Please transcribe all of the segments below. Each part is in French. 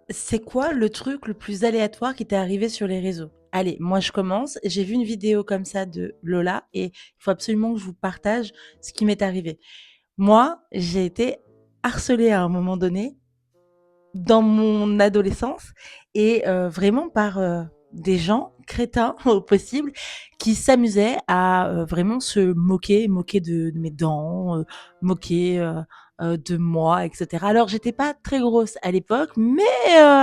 C'est quoi le truc le plus aléatoire qui t'est arrivé sur les réseaux? Allez, moi je commence. J'ai vu une vidéo comme ça de Lola et il faut absolument que je vous partage ce qui m'est arrivé. Moi, j'ai été harcelée à un moment donné dans mon adolescence et vraiment par, des gens crétins au possible qui s'amusaient à, vraiment se moquer de mes dents, moquer, de moi et cetera. Alors j'étais pas très grosse à l'époque, mais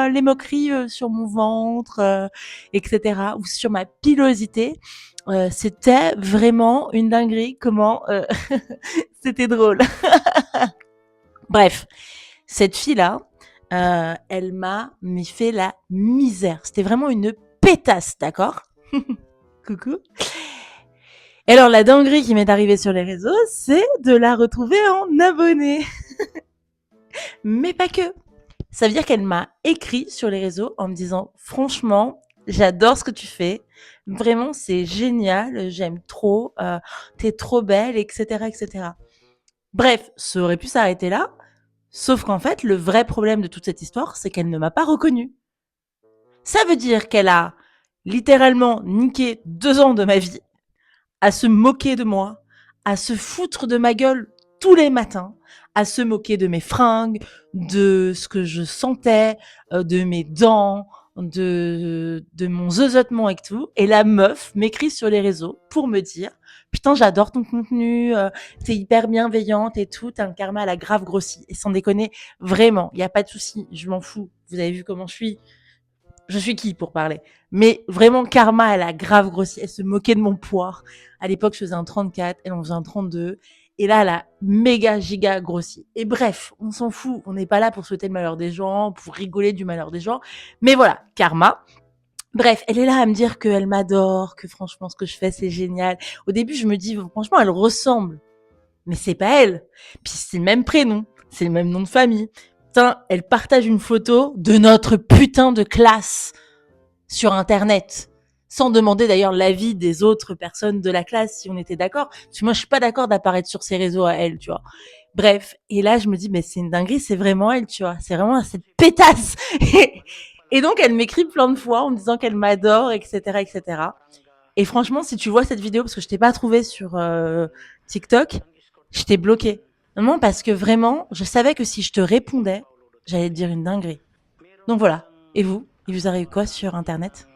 les moqueries, sur mon ventre, et cetera ou sur ma pilosité, c'était vraiment une dinguerie comment, c'était drôle. Bref, cette fille-là, elle m'a mais fait la misère. C'était vraiment une pétasse, d'accord? Coucou. Et alors la dinguerie qui m'est arrivée sur les réseaux, c'est de la retrouver en abonnée. Mais pas que. Ça veut dire qu'elle m'a écrit sur les réseaux en me disant franchement, j'adore ce que tu fais. Vraiment, c'est génial, j'aime trop, t'es trop belle, etc., etc. Bref, ça aurait pu s'arrêter là. Sauf qu'en fait, le vrai problème de toute cette histoire, c'est qu'elle ne m'a pas reconnue. Ça veut dire qu'elle a littéralement niqué 2 ans de ma vie à se moquer de moi, à se foutre de ma gueule tous les matins, à se moquer de mes fringues, de ce que je sentais, de mes dents, de mon zozotement et tout. Et la meuf m'écrit sur les réseaux pour me dire putain, j'adore ton contenu, t'es hyper bienveillante et tout, t'as un karma à la grave grossi. Et sans déconner, vraiment, il y a pas de souci, je m'en fous. Vous avez vu comment je suis qui pour parler? Mais vraiment, Karma, elle a grave grossi. Elle se moquait de mon poids. À l'époque, je faisais un 34, elle en faisait un 32. Et là, elle a méga giga grossi. Et bref, on s'en fout. On n'est pas là pour souhaiter le malheur des gens, pour rigoler du malheur des gens. Mais voilà, Karma. Bref, elle est là à me dire qu'elle m'adore, que franchement, ce que je fais, c'est génial. Au début, je me dis, franchement, elle ressemble. Mais c'est pas elle. Puis c'est le même prénom, c'est le même nom de famille. Putain, elle partage une photo de notre putain de classe sur Internet. Sans demander d'ailleurs l'avis des autres personnes de la classe si on était d'accord. Parce que moi, je suis pas d'accord d'apparaître sur ses réseaux à elle, tu vois. Bref. Et là, je me dis, mais c'est une dinguerie, c'est vraiment elle, tu vois. C'est vraiment cette pétasse. Et donc, elle m'écrit plein de fois en me disant qu'elle m'adore, etc., etc. Et cetera. Et franchement, si tu vois cette vidéo, parce que je t'ai pas trouvée sur TikTok, je t'ai bloqué. Non, parce que vraiment, je savais que si je te répondais, j'allais te dire une dinguerie. Donc voilà. Et vous? Il vous arrive quoi sur Internet?